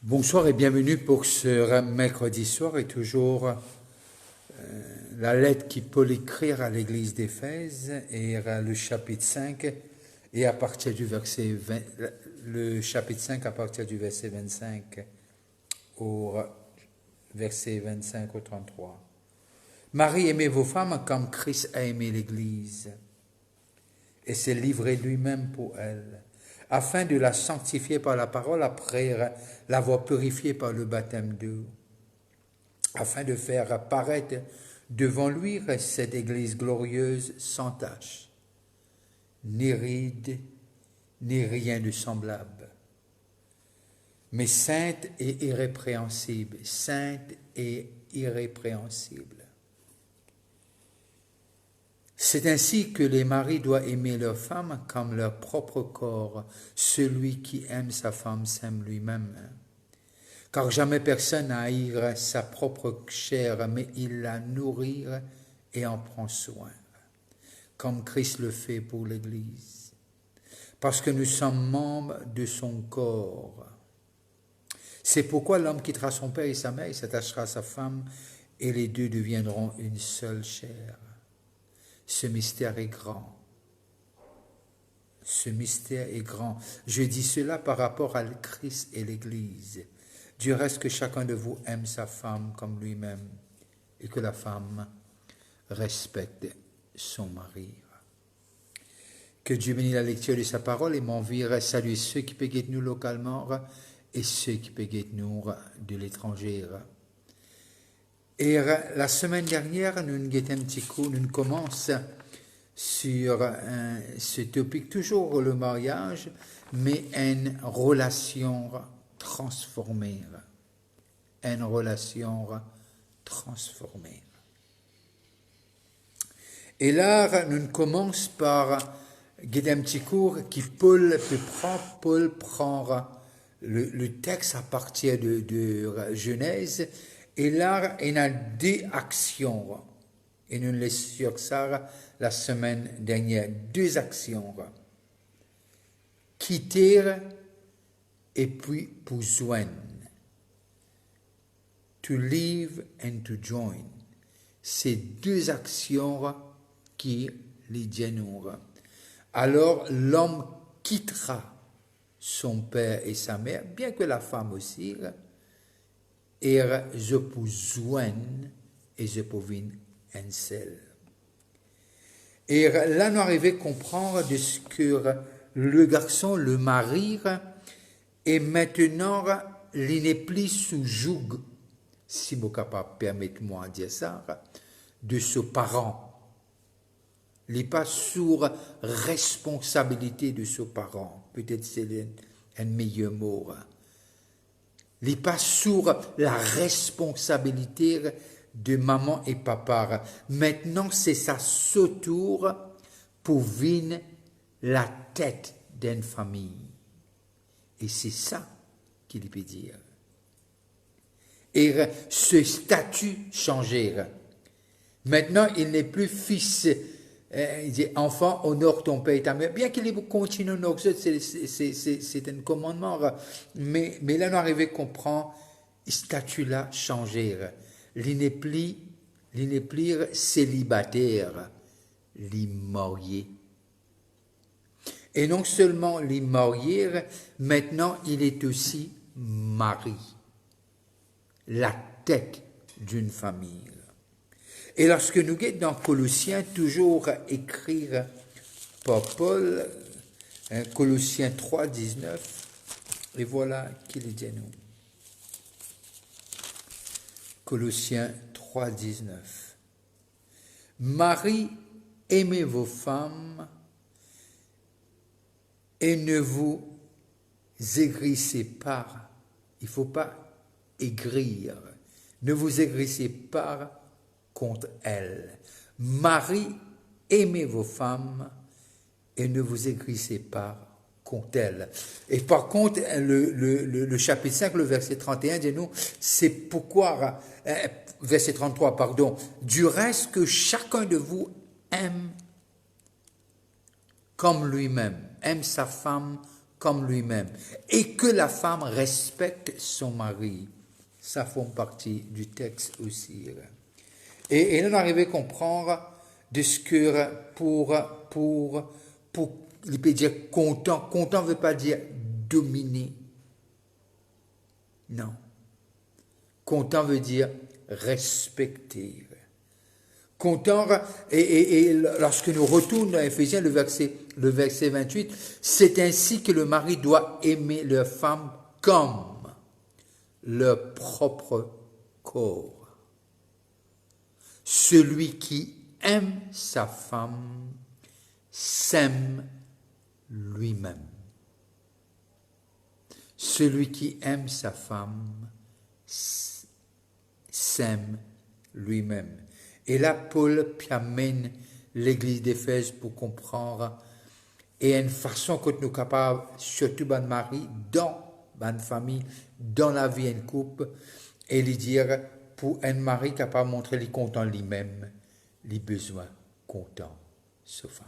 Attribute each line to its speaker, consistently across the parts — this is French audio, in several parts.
Speaker 1: Bonsoir et bienvenue pour ce mercredi soir et toujours la lettre qui peut écrire à l'église d'Éphèse et le chapitre 5 et à partir du verset 20, le chapitre 5 à partir du verset 25 au verset 25 au 33. Marie, aimez vos femmes comme Christ a aimé l'église et s'est livré lui-même pour elle, afin de la sanctifier par la parole après l'avoir purifiée par le baptême d'eau, afin de faire apparaître devant lui cette Église glorieuse sans tache, ni ride, ni rien de semblable, mais sainte et irrépréhensible, sainte et irrépréhensible. C'est ainsi que les maris doivent aimer leur femme comme leur propre corps. Celui qui aime sa femme s'aime lui-même. Car jamais personne n'a à haïr sa propre chair, mais il la nourrit et en prend soin, comme Christ le fait pour l'Église, parce que nous sommes membres de son corps. C'est pourquoi l'homme quittera son père et sa mère, il s'attachera à sa femme, et les deux deviendront une seule chair. Ce mystère est grand. Ce mystère est grand. Je dis cela par rapport à Christ et l'Église. Du reste que chacun de vous aime sa femme comme lui-même et que la femme respecte son mari. Que Dieu bénisse la lecture de sa parole et m'envie saluer ceux qui peuvent nous localement et ceux qui peuvent nous de l'étranger. Et la semaine dernière, nous commençons sur ce topic, toujours le mariage, mais une relation transformée. Une relation transformée. Et là, nous commençons par un petit cours qui Paul prend le texte à partir de Genèse. Et là, il y a deux actions. Et nous laissons sur ça la semaine dernière. Deux actions. Quitter et puis pour joindre. To leave and to join. C'est deux actions qui les génèrent. Alors, l'homme quittera son père et sa mère, bien que la femme aussi, et je peux joindre et je peux venir un seul. Et là, nous arrivons à comprendre de ce que le garçon, le mari, est maintenant, il n'est plus sous joug, si vous capable, permettez-moi de dire ça, de ses parents. Il n'est pas sous responsabilité de ses parents. Peut-être c'est un meilleur mot. Il n'est pas sous la responsabilité de maman et papa. Maintenant, c'est sa tour pour venir la tête d'une famille. Et c'est ça qu'il peut dire. Et ce statut changeait. Maintenant, il n'est plus fils. Il dit, enfant, honore ton père et ta mère. Bien qu'il continue à honorer, c'est un commandement. Mais là, nous arrivons à comprendre, ce statut-là changé. Il n'est plus célibataire, il est marié. Et non seulement il est marié, maintenant il est aussi mari. La tête d'une famille. Et lorsque nous sommes dans Colossiens, toujours écrire par Paul, Colossiens 3, 19, et voilà qu'il dit à nous. Colossiens 3, 19. Marie, aimez vos femmes et ne vous aigrissez pas. Il ne faut pas aigrir. Ne vous aigrissez pas contre elles. Marie, aimez vos femmes et ne vous aigrissez pas contre elles. Et par contre, le chapitre 5, le verset 31 dit nous, c'est pourquoi, verset 33, pardon, du reste que chacun de vous aime comme lui-même, aime sa femme comme lui-même, et que la femme respecte son mari. Ça forme partie du texte aussi. Et on arrive à comprendre de ce que il peut dire content. Content ne veut pas dire dominer. Non. Content veut dire respecter. Content, et lorsque nous retournons dans Éphésiens, le verset 28, c'est ainsi que le mari doit aimer leur femme comme leur propre corps. Celui qui aime sa femme s'aime lui-même. Celui qui aime sa femme s'aime lui-même. Et là, Paul amène l'église d'Éphèse pour comprendre et une façon que nous sommes capables, surtout dans le mari, dans la famille, dans la vie en couple, et lui dire, pour un mari capable de montrer les content lui-même, les besoins content sa femme.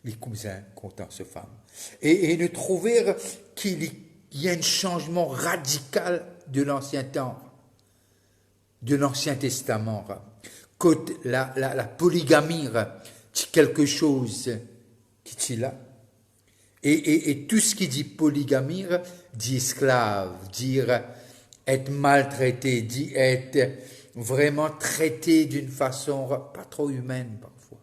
Speaker 1: Les cousins content sa femme. Et nous trouver qu'il y a un changement radical de l'ancien temps, de l'Ancien Testament. Que la polygamie, c'est quelque chose qui est là. Et tout ce qui dit polygamie, dit esclave, dire être maltraité, dit être vraiment traité d'une façon pas trop humaine parfois.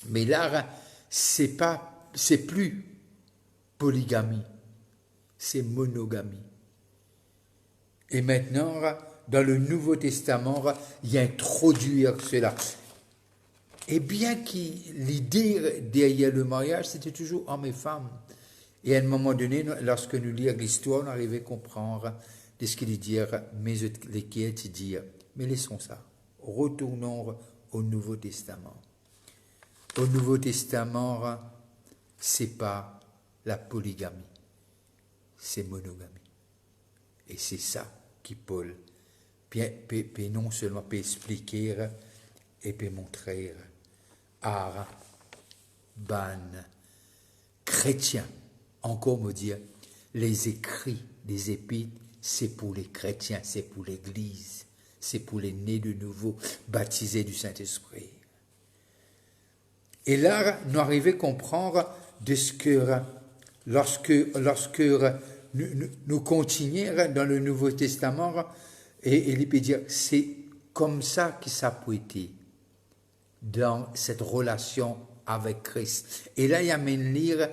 Speaker 1: Mais là, c'est plus polygamie, c'est monogamie. Et maintenant, dans le Nouveau Testament, il y a introduire cela. Et bien que l'idée derrière le mariage, c'était toujours homme et femme. Et à un moment donné, lorsque nous lisons l'histoire, on arrive à comprendre de ce qu'il dit, mais lesquels dire. Mais laissons ça. Retournons au Nouveau Testament. Au Nouveau Testament, c'est pas la polygamie, c'est monogamie. Et c'est ça qui Paul peut non seulement peut expliquer et peut montrer à ban chrétiens, encore me dire, les écrits des épîtres, c'est pour les chrétiens, c'est pour l'Église, c'est pour les nés de nouveau, baptisés du Saint-Esprit. Et là, nous arrivons à comprendre de ce que, lorsque nous continuons dans le Nouveau Testament, et il peut dire, c'est comme ça que ça peut être dans cette relation avec Christ. Et là, il y a même lire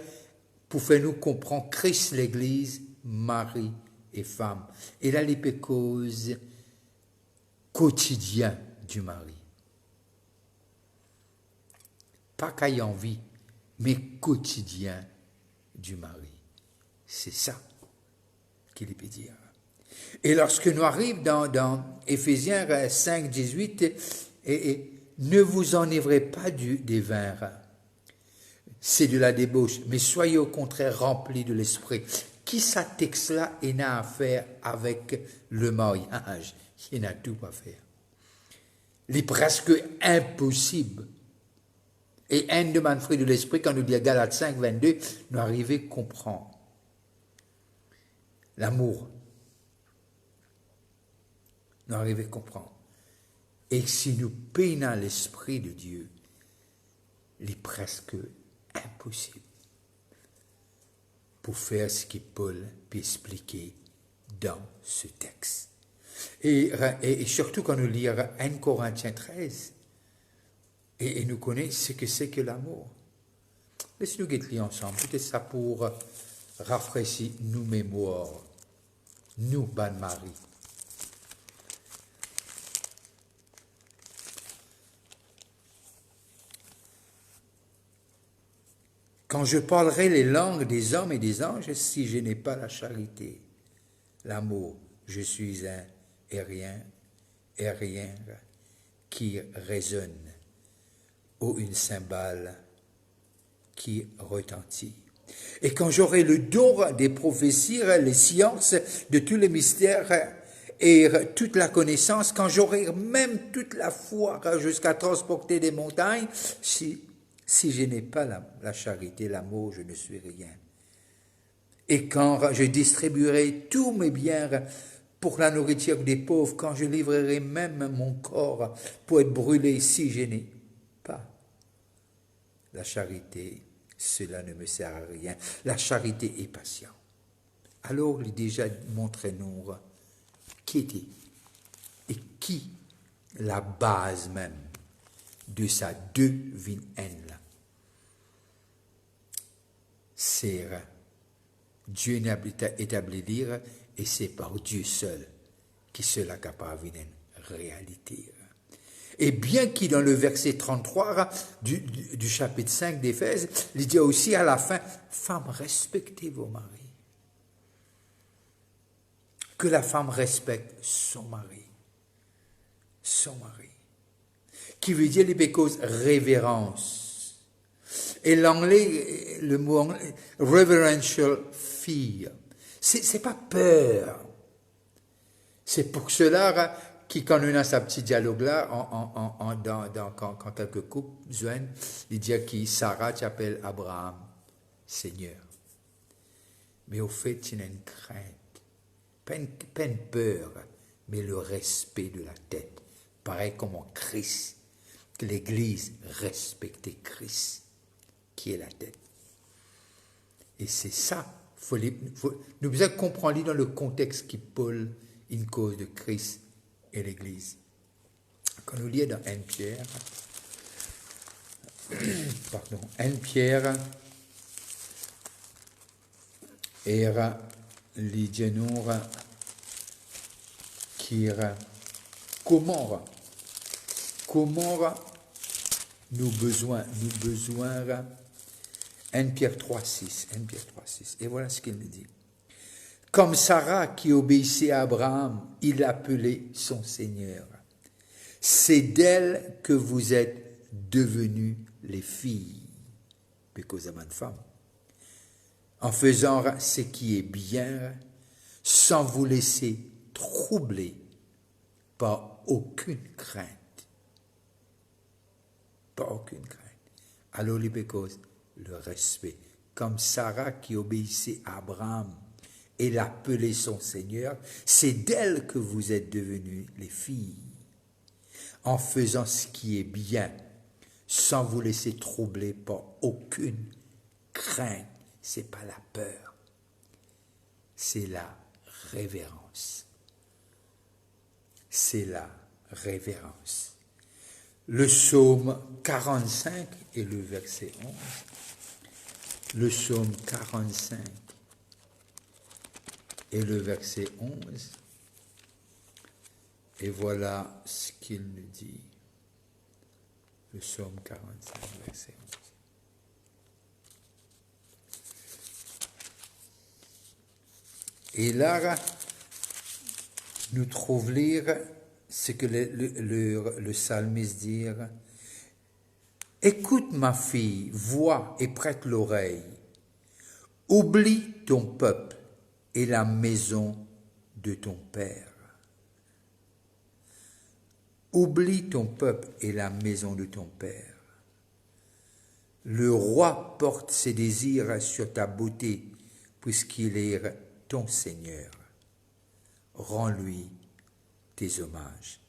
Speaker 1: pour faire nous comprendre Christ, l'Église, mari et femme. Et là, il peut cause quotidien du mari. Pas qu'il y ait envie, mais quotidien du mari. C'est ça qu'il peut dire. Et lorsque nous arrivons dans Éphésiens 5, 18, et ne vous enivrez pas des vins, c'est de la débauche, mais soyez au contraire remplis de l'esprit. Qui ça texte-là n'a à faire avec le mariage? Il n'a tout à faire. Il est presque impossible. Et un de mes fruits de l'esprit, quand nous dit Galates 5, 22, nous arrivons à comprendre l'amour. Nous arrivons à comprendre. Et si nous peinons l'esprit de Dieu, il est presque impossible pour faire ce que Paul peut expliquer dans ce texte. Et surtout quand nous lisons 1 Corinthiens 13, et nous connaissons ce que c'est que l'amour. Laissez-nous lire ensemble, peut-être ça pour rafraîchir nos mémoires, nous, ban Marie. Quand je parlerai les langues des hommes et des anges, si je n'ai pas la charité, l'amour, je suis un et rien qui résonne, ou une cymbale qui retentit. Et quand j'aurai le don des prophéties, les sciences de tous les mystères et toute la connaissance, quand j'aurai même toute la foi jusqu'à transporter des montagnes, si Si je n'ai pas la charité, l'amour, je ne suis rien. Et quand je distribuerai tous mes biens pour la nourriture des pauvres, quand je livrerai même mon corps pour être brûlé, si je n'ai pas la charité, cela ne me sert à rien. La charité est patiente. Alors, il déjà montre-nous qui était et qui la base même de sa divine haine. C'est Dieu n'a établi dire et c'est par Dieu seul qui cela capable d'une réalité. Et bien qu'il dans le verset 33 du chapitre 5 d'Éphèse, il dit aussi à la fin, femmes, respectez vos maris. Que la femme respecte son mari. Son mari. Qui veut dire les causes révérence. Et l'anglais, le mot anglais, reverential fear. C'est pas peur. C'est pour cela qui, quand on a sa petit dialogue-là, quand quelques couples joignent, il dit que Sarah t'appelle Abraham, Seigneur. Mais au fait, il y a une crainte. Pas une peur, mais le respect de la tête. Pareil comme en Christ, que l'Église respectait Christ, qui est la tête. Et c'est ça, nous devons comprendre dans le contexte qui Paul une cause de Christ et l'Église. Quand nous lisons dans 1 Pierre, pardon, 1 Pierre, era l'idjenur kira comment nous besoin 1 Pierre 3,6 1 Pierre 3,6 et voilà ce qu'il nous dit. Comme Sarah qui obéissait à Abraham, il appelait son Seigneur. C'est d'elle que vous êtes devenues les filles, because of une femme, en faisant ce qui est bien, sans vous laisser troubler par aucune crainte. Par aucune crainte. Alors, because le respect. Comme Sarah qui obéissait à Abraham et l'appelait son Seigneur, c'est d'elle que vous êtes devenues les filles, en faisant ce qui est bien, sans vous laisser troubler par aucune crainte. C'est pas la peur, c'est la révérence. C'est la révérence. Le psaume 45 et le verset 11. Le psaume 45 et le verset 11. Et voilà ce qu'il nous dit. Le psaume 45, verset 11. Et là, nous trouvons lire ce que le psalmiste dit. Écoute ma fille, vois et prête l'oreille. Oublie ton peuple et la maison de ton père. Oublie ton peuple et la maison de ton père. Le roi porte ses désirs sur ta beauté, puisqu'il est ton Seigneur. Rends-lui tes hommages.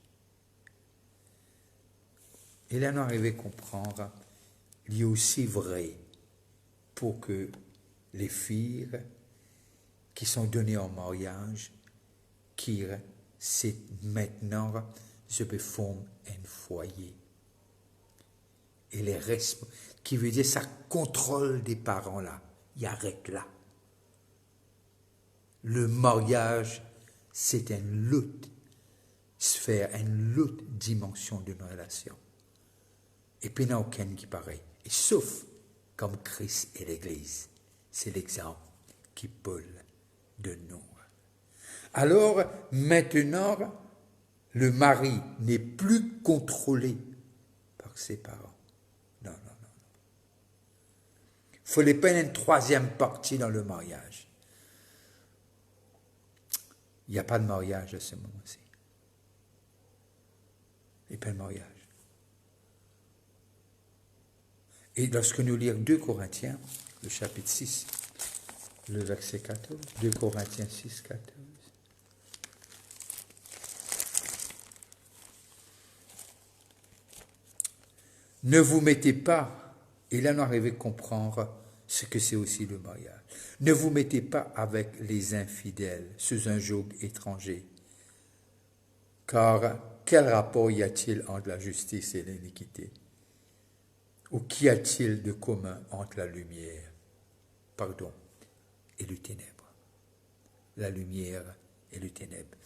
Speaker 1: Et là, nous arrivons à comprendre, il est aussi vrai pour que les filles qui sont données en mariage, qui c'est maintenant, je peux former un foyer. Et les restes, qui veut dire ça contrôle des parents là, il arrête là. Le mariage, c'est une autre sphère, une autre dimension d'une relation. Et puis il n'y a aucun qui pareil. Et sauf comme Christ et l'Église. C'est l'exemple qui Paul donne nous. Alors, maintenant, le mari n'est plus contrôlé par ses parents. Non. Il faut les peine une troisième partie dans le mariage. Il n'y a pas de mariage à ce moment-ci. Il n'y a pas de mariage. Et lorsque nous lisons 2 Corinthiens, le chapitre 6, le verset 14, 2 Corinthiens 6, 14. Ne vous mettez pas, et là nous arrivons à comprendre ce que c'est aussi le mariage. Ne vous mettez pas avec les infidèles sous un joug étranger, car quel rapport y a-t-il entre la justice et l'iniquité? Ou qu'y a-t-il de commun entre la lumière, et le ténèbre? La lumière et le ténèbre.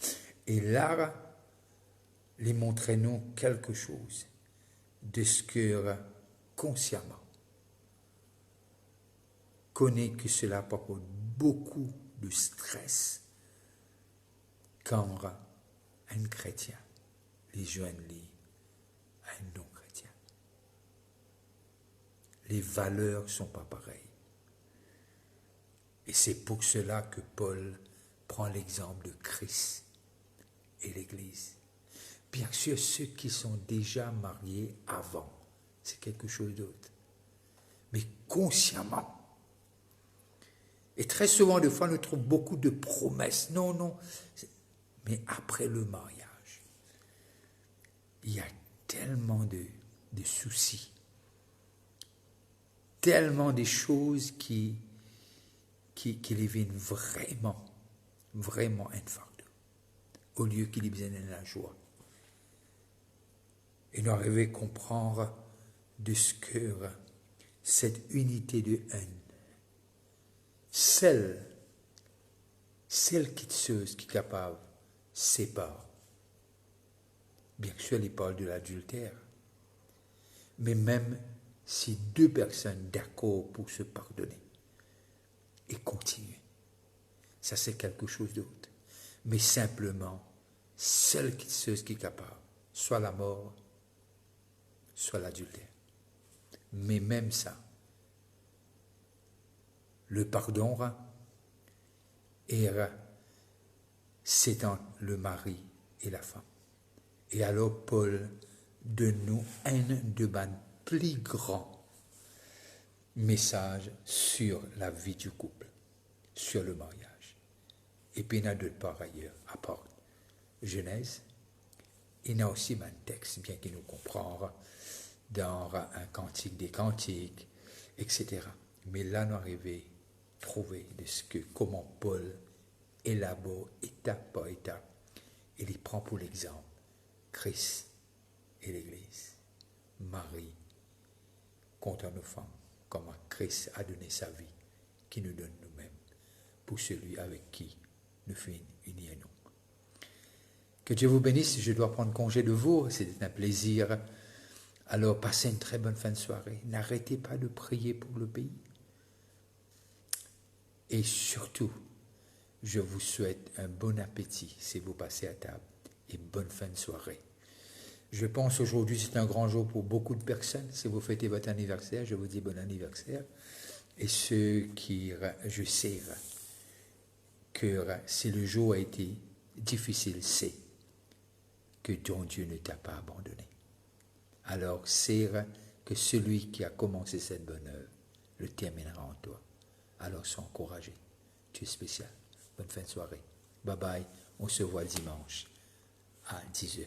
Speaker 1: Et là, les montrez-nous quelque chose de ce que consciemment connaît que cela apporte beaucoup de stress quand un chrétien les joignent à un non-chrétien. Les valeurs ne sont pas pareilles. Et c'est pour cela que Paul prend l'exemple de Christ et l'Église. Bien sûr, ceux qui sont déjà mariés avant, c'est quelque chose d'autre. Mais consciemment. Et très souvent, des fois, on trouve beaucoup de promesses. Non, non. Mais après le mariage, il y a tellement de soucis, tellement de choses qui les viennent vraiment, vraiment un fardeau, au lieu qu'il y ait de la joie. Et nous arrivons à comprendre de ce que cette unité de haine, celle quitteuse qui est capable, sépare. Bien sûr, il parle de l'adultère, mais même si 2 personnes d'accord pour se pardonner et continuer, ça c'est quelque chose d'autre. Mais simplement, celle quitteuse qui est capable, soit la mort, soit l'adultère. Mais même ça, le pardon c'est entre le mari et la femme. Et alors Paul donne nous un de mes plus grands messages sur la vie du couple, sur le mariage. Et puis il y en a d'autres par ailleurs, à part Genèse. Il y a aussi un texte, bien qu'il nous comprenne, dans un cantique des cantiques, etc. Mais là, nous arrivons à trouver de ce que, comment Paul élabore étape par étape. Il y prend pour l'exemple Christ et l'Église. Marie contre nos femmes, comment Christ a donné sa vie, qui nous donne nous-mêmes, pour celui avec qui nous fûmes unis à nous. Que Dieu vous bénisse, je dois prendre congé de vous, c'était un plaisir. Alors passez une très bonne fin de soirée. N'arrêtez pas de prier pour le pays. Et surtout, je vous souhaite un bon appétit si vous passez à table et bonne fin de soirée. Je pense aujourd'hui c'est un grand jour pour beaucoup de personnes. Si vous fêtez votre anniversaire, je vous dis bon anniversaire. Et ceux qui, je sais que si le jour a été difficile, c'est que ton Dieu ne t'a pas abandonné. Alors c'est que celui qui a commencé cette bonne œuvre le terminera en toi. Alors sois encouragé. Tu es spécial. Bonne fin de soirée. Bye bye. On se voit dimanche à 10h.